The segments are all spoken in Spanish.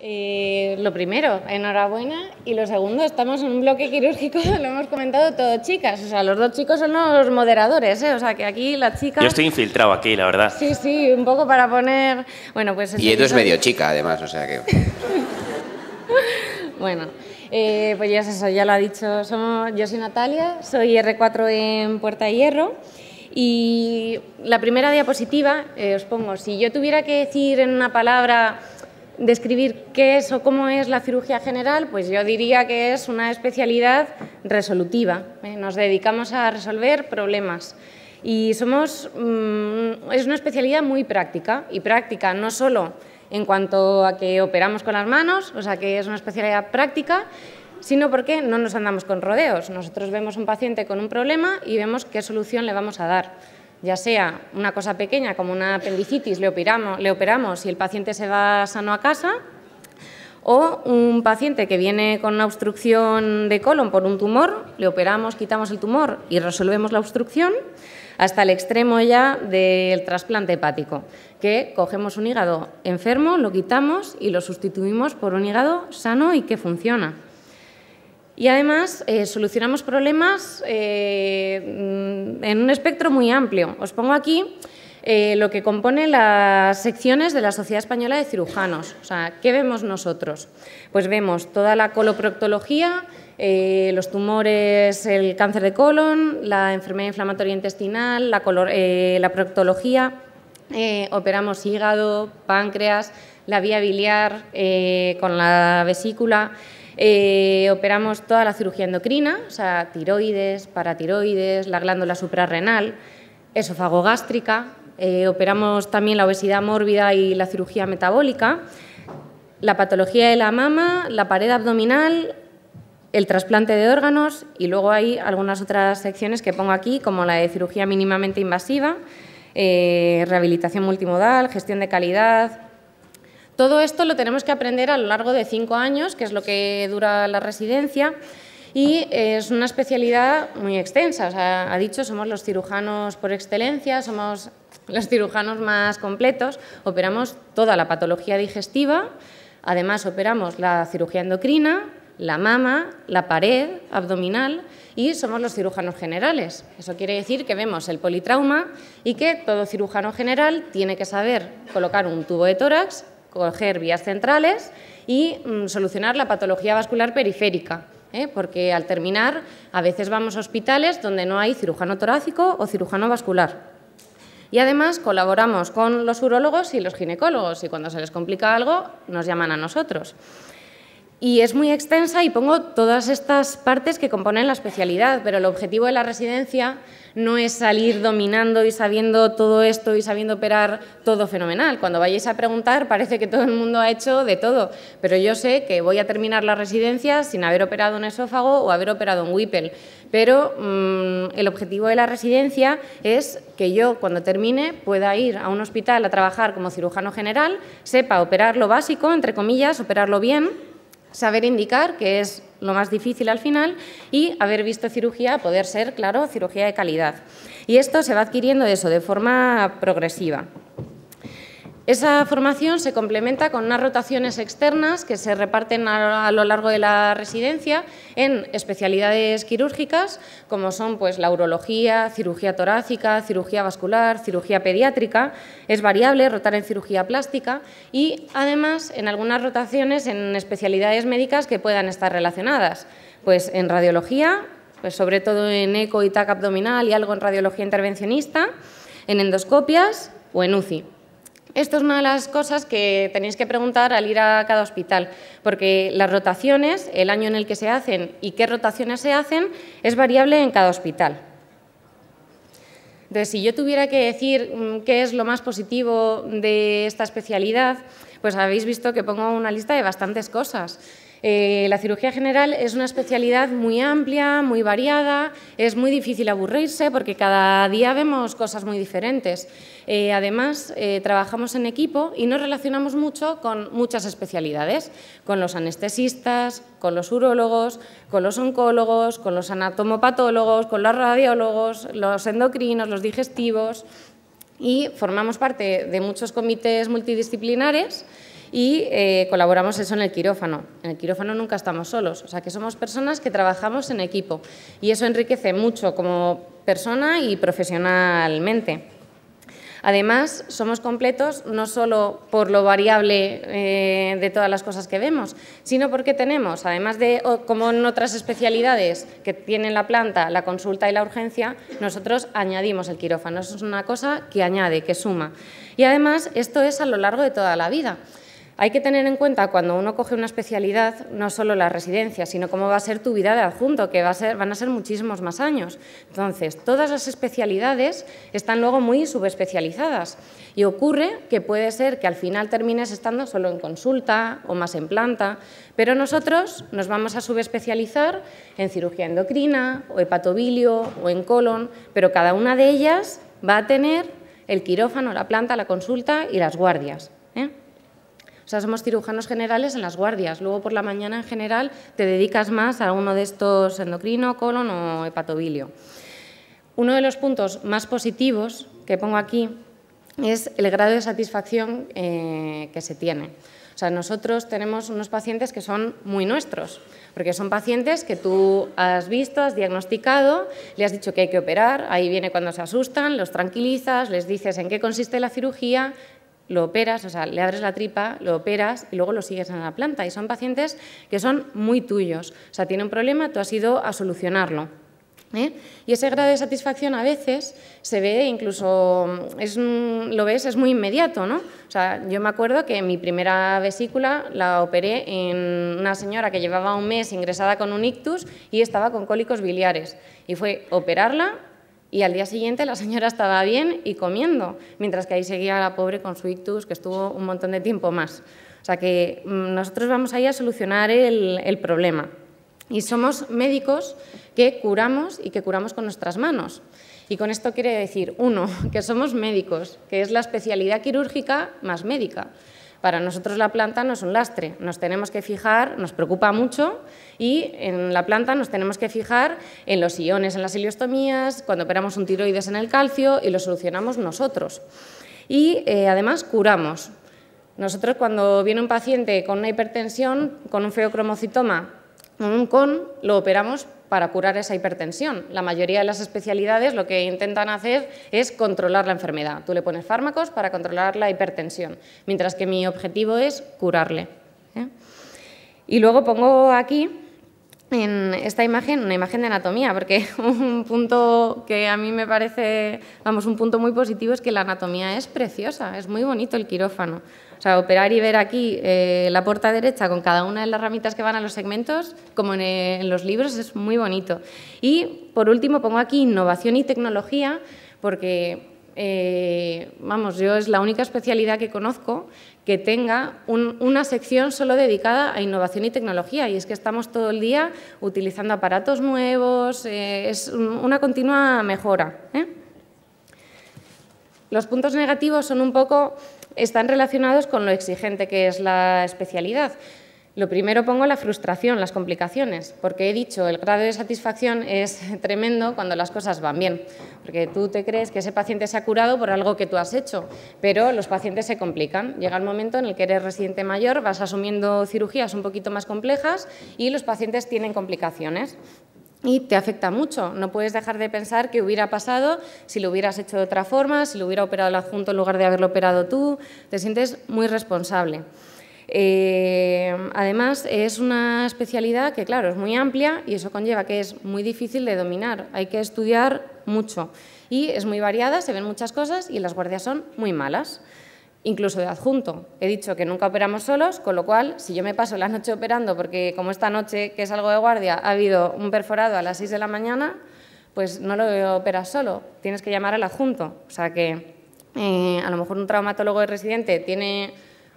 Lo primero, enhorabuena. Y lo segundo, estamos en un bloque quirúrgico, lo hemos comentado todo chicas. O sea, los dos chicos son los moderadores, ¿eh? O sea, que aquí las chicas... Yo estoy infiltrado aquí, la verdad. Sí, sí, un poco para poner... Bueno, pues... Y Edu es medio chica, además, o sea que... Bueno, pues ya es eso, ya lo ha dicho. Yo soy Natalia, soy R4 en Puerta de Hierro. Y la primera diapositiva, os pongo, si yo tuviera que decir en una palabra... describir qué es o cómo es la cirugía general, pues yo diría que es una especialidad resolutiva. Nos dedicamos a resolver problemas y es una especialidad muy práctica, y práctica no solo en cuanto a que operamos con las manos, o sea que es una especialidad práctica, sino porque no nos andamos con rodeos. Nosotros vemos un paciente con un problema y vemos qué solución le vamos a dar. Ya sea una cosa pequeña como una apendicitis, le operamos y el paciente se va sano a casa, o un paciente que viene con una obstrucción de colon por un tumor, le operamos, quitamos el tumor y resolvemos la obstrucción, hasta el extremo ya del trasplante hepático, que cogemos un hígado enfermo, lo quitamos y lo sustituimos por un hígado sano y que funciona. Y además solucionamos problemas en un espectro muy amplio. Os pongo aquí lo que compone las secciones de la Sociedad Española de Cirujanos. O sea, ¿qué vemos nosotros? Pues vemos toda la coloproctología, los tumores, el cáncer de colon, la enfermedad inflamatoria intestinal, la proctología, operamos hígado, páncreas, la vía biliar con la vesícula. Operamos toda la cirugía endocrina, o sea, tiroides, paratiroides, la glándula suprarrenal, esófago gástrica, operamos también la obesidad mórbida y la cirugía metabólica, la patología de la mama, la pared abdominal, el trasplante de órganos y luego hay algunas otras secciones que pongo aquí, como la de cirugía mínimamente invasiva, rehabilitación multimodal, gestión de calidad. Todo esto lo tenemos que aprender a lo largo de 5 años, que es lo que dura la residencia, y es una especialidad muy extensa. O sea, ha dicho, somos los cirujanos por excelencia, somos los cirujanos más completos, operamos toda la patología digestiva, además operamos la cirugía endocrina, la mama, la pared abdominal y somos los cirujanos generales. Eso quiere decir que vemos el politrauma y que todo cirujano general tiene que saber colocar un tubo de tórax, coger vías centrales y solucionar la patología vascular periférica, porque al terminar a veces vamos a hospitales donde no hay cirujano torácico o cirujano vascular. Y además colaboramos con los urólogos y los ginecólogos y cuando se les complica algo nos llaman a nosotros. Y es muy extensa y pongo todas estas partes que componen la especialidad, pero el objetivo de la residencia no es salir dominando y sabiendo todo esto y sabiendo operar todo fenomenal. Cuando vayáis a preguntar parece que todo el mundo ha hecho de todo, pero yo sé que voy a terminar la residencia sin haber operado un esófago o haber operado un Whipple. Pero el objetivo de la residencia es que yo, cuando termine, pueda ir a un hospital a trabajar como cirujano general, sepa operar lo básico, entre comillas, operarlo bien, saber indicar, que es lo más difícil al final, y haber visto cirugía, poder ser, claro, cirugía de calidad. Y esto se va adquiriendo de forma progresiva. Esa formación se complementa con unas rotaciones externas que se reparten a lo largo de la residencia en especialidades quirúrgicas, como son pues, la urología, cirugía torácica, cirugía vascular, cirugía pediátrica. Es variable rotar en cirugía plástica y, además, en algunas rotaciones en especialidades médicas que puedan estar relacionadas. Pues en radiología, pues sobre todo en eco y TAC abdominal y algo en radiología intervencionista, en endoscopias o en UCI. Esto es una de las cosas que tenéis que preguntar al ir a cada hospital, porque las rotaciones, el año en el que se hacen y qué rotaciones se hacen, es variable en cada hospital. Entonces, si yo tuviera que decir qué es lo más positivo de esta especialidad, pues habéis visto que pongo una lista de bastantes cosas. La cirugía general es una especialidad muy amplia, muy variada, es muy difícil aburrirse porque cada día vemos cosas muy diferentes. Además, trabajamos en equipo y nos relacionamos mucho con muchas especialidades, con los anestesistas, con los urólogos, con los oncólogos, con los anatomopatólogos, con los radiólogos, los endocrinos, los digestivos y formamos parte de muchos comités multidisciplinares. y colaboramos eso en el quirófano. En el quirófano nunca estamos solos, o sea que somos personas que trabajamos en equipo y eso enriquece mucho como persona y profesionalmente. Además, somos completos no solo por lo variable de todas las cosas que vemos, sino porque tenemos, además de, como en otras especialidades que tienen la planta, la consulta y la urgencia, nosotros añadimos el quirófano. Eso es una cosa que añade, que suma. Y además, esto es a lo largo de toda la vida. Hay que tener en cuenta cuando uno coge una especialidad, no solo la residencia, sino cómo va a ser tu vida de adjunto, que van a ser muchísimos más años. Entonces, todas las especialidades están luego muy subespecializadas y ocurre que puede ser que al final termines estando solo en consulta o más en planta, pero nosotros nos vamos a subespecializar en cirugía endocrina o hepatobilio o en colon, pero cada una de ellas va a tener el quirófano, la planta, la consulta y las guardias. O sea, somos cirujanos generales en las guardias. Luego, por la mañana, en general, te dedicas más a uno de estos endocrino, colon o hepatobilio. Uno de los puntos más positivos que pongo aquí es el grado de satisfacción que se tiene. O sea, nosotros tenemos unos pacientes que son muy nuestros, porque son pacientes que tú has visto, has diagnosticado, le has dicho que hay que operar, ahí viene cuando se asustan, los tranquilizas, les dices en qué consiste la cirugía, lo operas, o sea, le abres la tripa, lo operas y luego lo sigues en la planta. Y son pacientes que son muy tuyos. O sea, tiene un problema, tú has ido a solucionarlo. Y ese grado de satisfacción a veces se ve, incluso lo ves, es muy inmediato, ¿no? O sea, yo me acuerdo que mi primera vesícula la operé en una señora que llevaba un mes ingresada con un ictus y estaba con cólicos biliares. Y fue operarla y al día siguiente la señora estaba bien y comiendo, mientras que ahí seguía la pobre con su ictus, que estuvo un montón de tiempo más. O sea que nosotros vamos ahí a solucionar el problema. Y somos médicos que curamos y que curamos con nuestras manos. Y con esto quiere decir, uno, que somos médicos, que es la especialidad quirúrgica más médica. Para nosotros la planta no es un lastre, nos tenemos que fijar, nos preocupa mucho y en la planta nos tenemos que fijar en los iones, en las ileostomías, cuando operamos un tiroides en el calcio y lo solucionamos nosotros. Y además curamos. Nosotros cuando viene un paciente con una hipertensión, con un feocromocitoma, un CON, lo operamos para curar esa hipertensión. La mayoría de las especialidades lo que intentan hacer es controlar la enfermedad. Tú le pones fármacos para controlar la hipertensión, mientras que mi objetivo es curarle. Y luego pongo aquí en esta imagen una imagen de anatomía, porque un punto que a mí me parece, vamos, un punto muy positivo es que la anatomía es preciosa, es muy bonito el quirófano. O sea, operar y ver aquí la puerta derecha con cada una de las ramitas que van a los segmentos, como en los libros, es muy bonito. Y, por último, pongo aquí innovación y tecnología, porque, vamos, yo es la única especialidad que conozco que tenga una sección solo dedicada a innovación y tecnología. Y es que estamos todo el día utilizando aparatos nuevos, es una continua mejora. Los puntos negativos son un poco, están relacionados con lo exigente que es la especialidad. Lo primero pongo la frustración, las complicaciones, porque he dicho, el grado de satisfacción es tremendo cuando las cosas van bien, porque tú te crees que ese paciente se ha curado por algo que tú has hecho, pero los pacientes se complican. Llega el momento en el que eres residente mayor, vas asumiendo cirugías un poquito más complejas y los pacientes tienen complicaciones. Y te afecta mucho, no puedes dejar de pensar qué hubiera pasado si lo hubieras hecho de otra forma, si lo hubiera operado el adjunto en lugar de haberlo operado tú, te sientes muy responsable. Además, es una especialidad que, claro, es muy amplia y eso conlleva que es muy difícil de dominar, hay que estudiar mucho y es muy variada, se ven muchas cosas y las guardias son muy malas. Incluso de adjunto. He dicho que nunca operamos solos, con lo cual, si yo me paso la noche operando, porque como esta noche que salgo de guardia ha habido un perforado a las 6 de la mañana, pues no lo operas solo, tienes que llamar al adjunto. O sea que a lo mejor un traumatólogo de residente tiene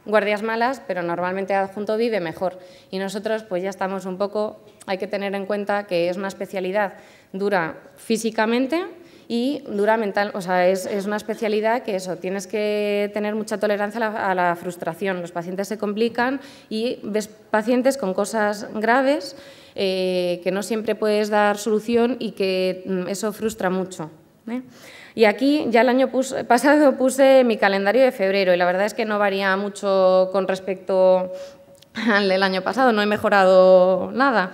guardias malas, pero normalmente el adjunto vive mejor. Y nosotros pues ya estamos un poco, hay que tener en cuenta que es una especialidad dura físicamente, y dura mental, o sea, es una especialidad que eso, tienes que tener mucha tolerancia a la frustración. Los pacientes se complican y ves pacientes con cosas graves que no siempre puedes dar solución y que eso frustra mucho. Y aquí ya el año pasado puse mi calendario de febrero y la verdad es que no varía mucho con respecto al del año pasado, no he mejorado nada.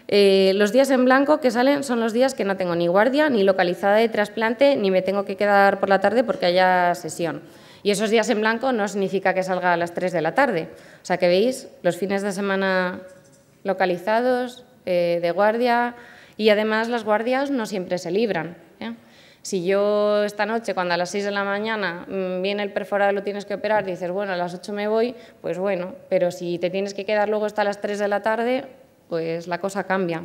Los días en blanco que salen son los días que no tengo ni guardia, ni localizada de trasplante, ni me tengo que quedar por la tarde porque haya sesión. Y esos días en blanco no significa que salga a las 3 de la tarde. O sea que veis los fines de semana localizados, de guardia, y además las guardias no siempre se libran. Si yo esta noche, cuando a las 6 de la mañana viene el perforado y lo tienes que operar, dices, bueno, a las 8 me voy, pues bueno, pero si te tienes que quedar luego hasta las 3 de la tarde, pues la cosa cambia.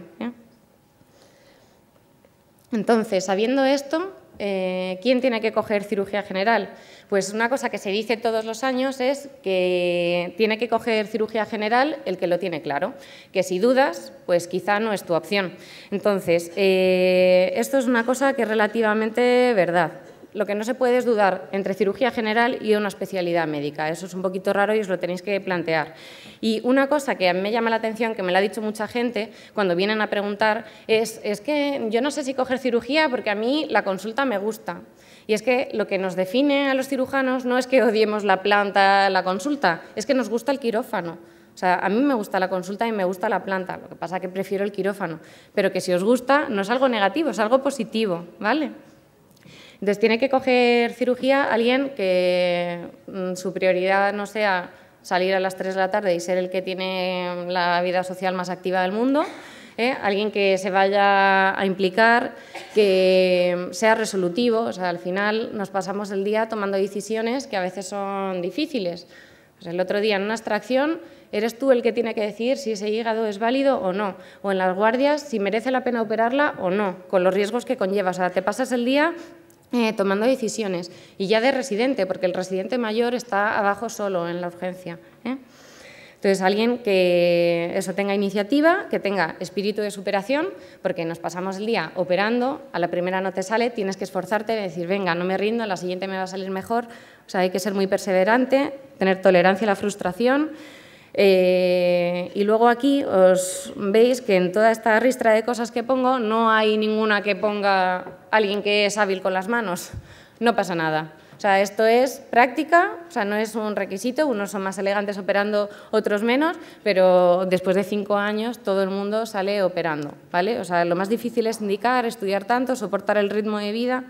Entonces, sabiendo esto, ¿quién tiene que coger cirugía general? Pues una cosa que se dice todos los años es que tiene que coger cirugía general el que lo tiene claro, que si dudas, pues quizá no es tu opción. Entonces, esto es una cosa que es relativamente verdad. Lo que no se puede es dudar entre cirugía general y una especialidad médica. Eso es un poquito raro y os lo tenéis que plantear. Y una cosa que a mí me llama la atención, que me la ha dicho mucha gente cuando vienen a preguntar, es que yo no sé si coger cirugía porque a mí la consulta me gusta. Y es que lo que nos define a los cirujanos no es que odiemos la planta, la consulta, es que nos gusta el quirófano. O sea, a mí me gusta la consulta y me gusta la planta, lo que pasa es que prefiero el quirófano. Pero que si os gusta, no es algo negativo, es algo positivo, ¿vale? Entonces, tiene que coger cirugía alguien que su prioridad no sea salir a las 3 de la tarde y ser el que tiene la vida social más activa del mundo, alguien que se vaya a implicar, que sea resolutivo. O sea, al final nos pasamos el día tomando decisiones que a veces son difíciles. Pues el otro día en una extracción eres tú el que tiene que decidir si ese hígado es válido o no, o en las guardias si merece la pena operarla o no, con los riesgos que conlleva. O sea, te pasas el día tomando decisiones, y ya de residente, porque el residente mayor está abajo solo en la urgencia. Entonces, alguien que eso tenga iniciativa, que tenga espíritu de superación, porque nos pasamos el día operando, a la primera no te sale, tienes que esforzarte y decir, venga, no me rindo, a la siguiente me va a salir mejor. O sea, hay que ser muy perseverante, tener tolerancia a la frustración. Y luego aquí os veis que en toda esta ristra de cosas que pongo no hay ninguna que ponga alguien que es hábil con las manos, no pasa nada. O sea, esto es práctica, o sea, no es un requisito, unos son más elegantes operando, otros menos, pero después de 5 años todo el mundo sale operando, ¿vale? O sea, lo más difícil es indicar, estudiar tanto, soportar el ritmo de vida,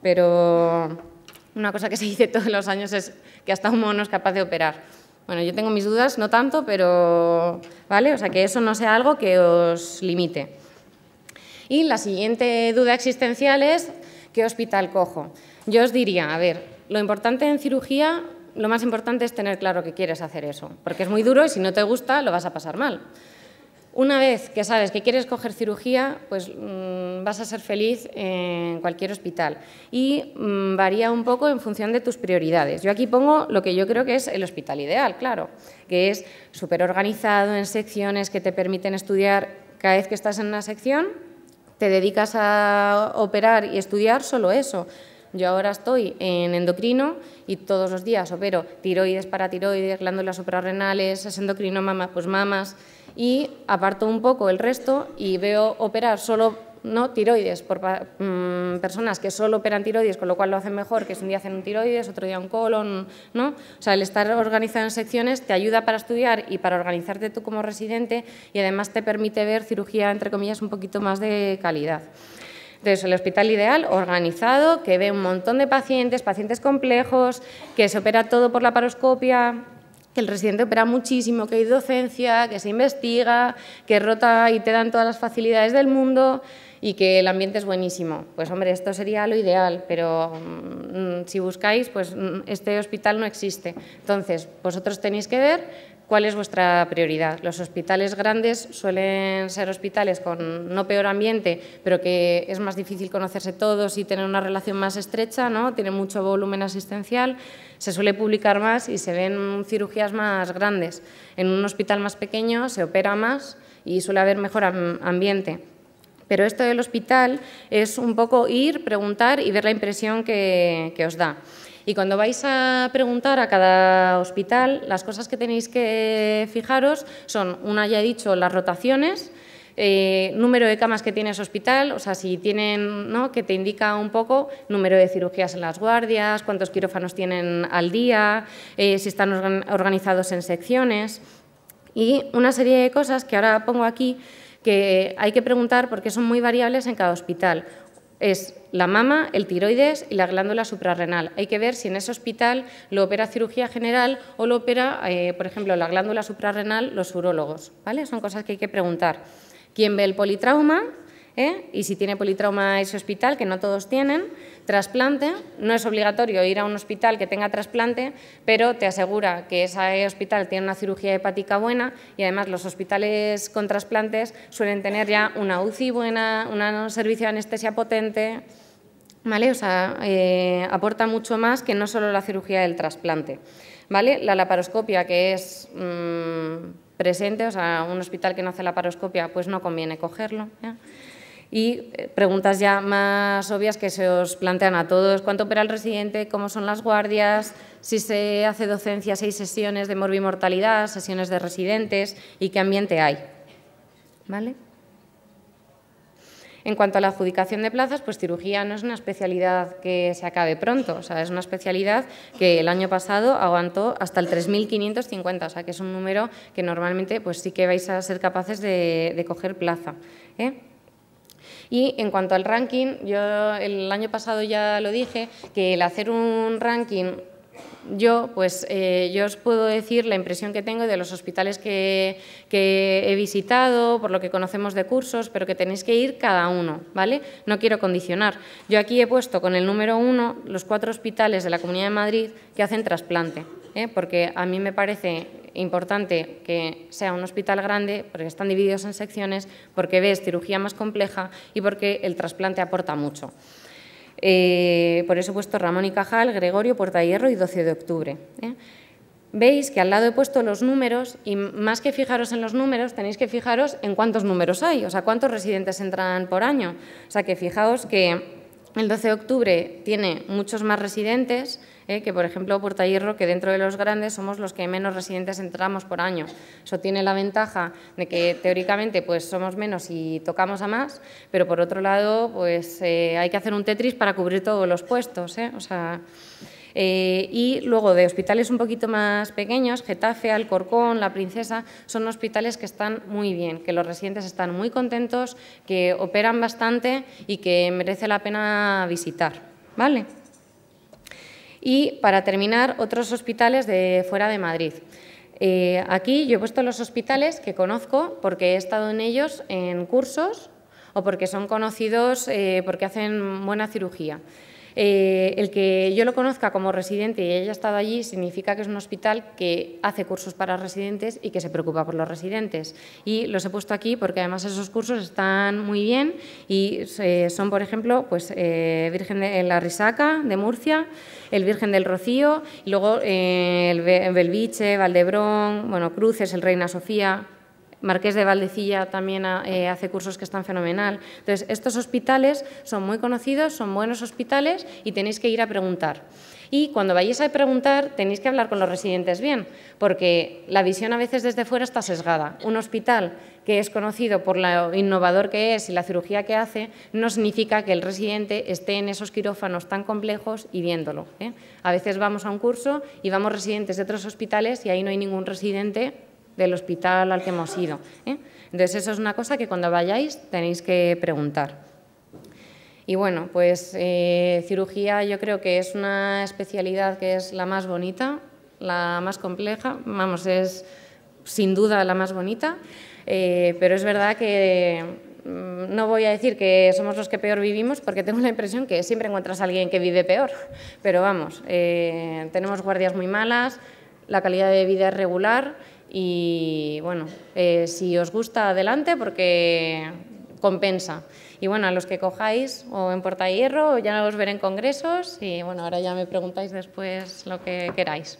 pero una cosa que se dice todos los años es que hasta un mono es capaz de operar. Bueno, yo tengo mis dudas, no tanto, pero ¿vale? O sea, que eso no sea algo que os limite. Y la siguiente duda existencial es ¿qué hospital cojo? Yo os diría, a ver, lo importante en cirugía, lo más importante es tener claro que quieres hacer eso, porque es muy duro y si no te gusta lo vas a pasar mal. Una vez que sabes que quieres coger cirugía, pues vas a ser feliz en cualquier hospital y varía un poco en función de tus prioridades. Yo aquí pongo lo que yo creo que es el hospital ideal, claro, que es súper organizado en secciones que te permiten estudiar cada vez que estás en una sección, te dedicas a operar y estudiar solo eso. Yo ahora estoy en endocrino y todos los días opero tiroides, paratiroides, glándulas suprarrenales, es endocrino, mama, pues mamas, y aparto un poco el resto y veo operar solo tiroides por personas que solo operan tiroides, con lo cual lo hacen mejor, que es un día hacen un tiroides, otro día un colon, ¿no? O sea, el estar organizado en secciones te ayuda para estudiar y para organizarte tú como residente y además te permite ver cirugía, entre comillas, un poquito más de calidad. Entonces, el hospital ideal, organizado, que ve un montón de pacientes, pacientes complejos, que se opera todo por laparoscopia, que el residente opera muchísimo, que hay docencia, que se investiga, que rota y te dan todas las facilidades del mundo y que el ambiente es buenísimo. Pues hombre, esto sería lo ideal, pero si buscáis, pues este hospital no existe. Entonces, vosotros tenéis que ver cuál es vuestra prioridad. Los hospitales grandes suelen ser hospitales con no peor ambiente, pero que es más difícil conocerse todos y tener una relación más estrecha, ¿no? Tiene mucho volumen asistencial, se suele publicar más y se ven cirugías más grandes. En un hospital más pequeño se opera más y suele haber mejor ambiente. Pero esto del hospital es un poco ir, preguntar y ver la impresión que os da. Y cuando vais a preguntar a cada hospital, las cosas que tenéis que fijaros son, una ya he dicho, las rotaciones, número de camas que tiene ese hospital, o sea, si tienen, ¿no?, que te indica un poco número de cirugías en las guardias, cuántos quirófanos tienen al día, si están organizados en secciones y una serie de cosas que ahora pongo aquí que hay que preguntar porque son muy variables en cada hospital. Es la mama, el tiroides y la glándula suprarrenal. Hay que ver si en ese hospital lo opera cirugía general o lo opera, por ejemplo, la glándula suprarrenal, los urólogos, ¿vale? Son cosas que hay que preguntar. ¿Quién ve el politrauma? Y si tiene politrauma ese hospital, que no todos tienen, trasplante. No es obligatorio ir a un hospital que tenga trasplante, pero te asegura que ese hospital tiene una cirugía hepática buena y además los hospitales con trasplantes suelen tener ya una UCI buena, un servicio de anestesia potente, ¿vale? O sea, aporta mucho más que no solo la cirugía del trasplante, ¿vale? La laparoscopia, que es presente, o sea, un hospital que no hace laparoscopia, pues no conviene cogerlo, ¿ya? Y preguntas ya más obvias que se os plantean a todos: ¿cuánto opera el residente? ¿Cómo son las guardias? Si se hace docencia, si hay sesiones de morbimortalidad, sesiones de residentes y qué ambiente hay, ¿vale? En cuanto a la adjudicación de plazas, pues cirugía no es una especialidad que se acabe pronto, o sea, es una especialidad que el año pasado aguantó hasta el 3.550, o sea, que es un número que normalmente pues sí que vais a ser capaces de coger plaza, ¿eh? Y en cuanto al ranking, yo el año pasado ya lo dije, que el hacer un ranking, yo os puedo decir la impresión que tengo de los hospitales que he visitado, por lo que conocemos de cursos, pero que tenéis que ir cada uno, ¿vale? No quiero condicionar. Yo aquí he puesto con el número 1 los 4 hospitales de la Comunidad de Madrid que hacen trasplante, porque a mí me parece importante que sea un hospital grande, porque están divididos en secciones, porque ves cirugía más compleja y porque el trasplante aporta mucho. Por eso he puesto Ramón y Cajal, Gregorio, Puerta de Hierro y 12 de octubre. Veis que al lado he puesto los números y más que fijaros en los números, tenéis que fijaros en cuántos números hay, o sea, cuántos residentes entran por año. O sea, que fijaos que el 12 de octubre tiene muchos más residentes que, por ejemplo, Puerta de Hierro, que dentro de los grandes somos los que menos residentes entramos por año. Eso tiene la ventaja de que, teóricamente, pues somos menos y tocamos a más, pero, por otro lado, pues hay que hacer un Tetris para cubrir todos los puestos, o sea... y luego de hospitales un poquito más pequeños, Getafe, Alcorcón, La Princesa, son hospitales que están muy bien, que los residentes están muy contentos, que operan bastante y que merece la pena visitar, ¿vale? Y para terminar, otros hospitales de fuera de Madrid. Aquí yo he puesto los hospitales que conozco porque he estado en ellos en cursos o porque son conocidos porque hacen buena cirugía. El que yo lo conozca como residente y haya estado allí significa que es un hospital que hace cursos para residentes y que se preocupa por los residentes. Y los he puesto aquí porque además esos cursos están muy bien y son, por ejemplo, pues, Virgen de la Risaca de Murcia, el Virgen del Rocío, y luego el Belviche, Valdebrón, bueno, Cruces, el Reina Sofía. Marqués de Valdecilla también hace cursos que están fenomenal. Entonces, estos hospitales son muy conocidos, son buenos hospitales y tenéis que ir a preguntar. Y cuando vayáis a preguntar, tenéis que hablar con los residentes bien, porque la visión a veces desde fuera está sesgada. Un hospital que es conocido por lo innovador que es y la cirugía que hace, no significa que el residente esté en esos quirófanos tan complejos y viéndolo. A veces vamos a un curso y vamos residentes de otros hospitales y ahí no hay ningún residente del hospital al que hemos ido. Entonces, eso es una cosa que cuando vayáis tenéis que preguntar. Y bueno, pues cirugía yo creo que es una especialidad que es la más bonita, la más compleja, vamos, es sin duda la más bonita, pero es verdad que no voy a decir que somos los que peor vivimos porque tengo la impresión que siempre encuentras a alguien que vive peor, pero vamos, tenemos guardias muy malas, la calidad de vida es regular. Y bueno, si os gusta, adelante, porque compensa. Y bueno, a los que cojáis o en Puerta de Hierro, ya os veré en congresos y bueno, ahora ya me preguntáis después lo que queráis.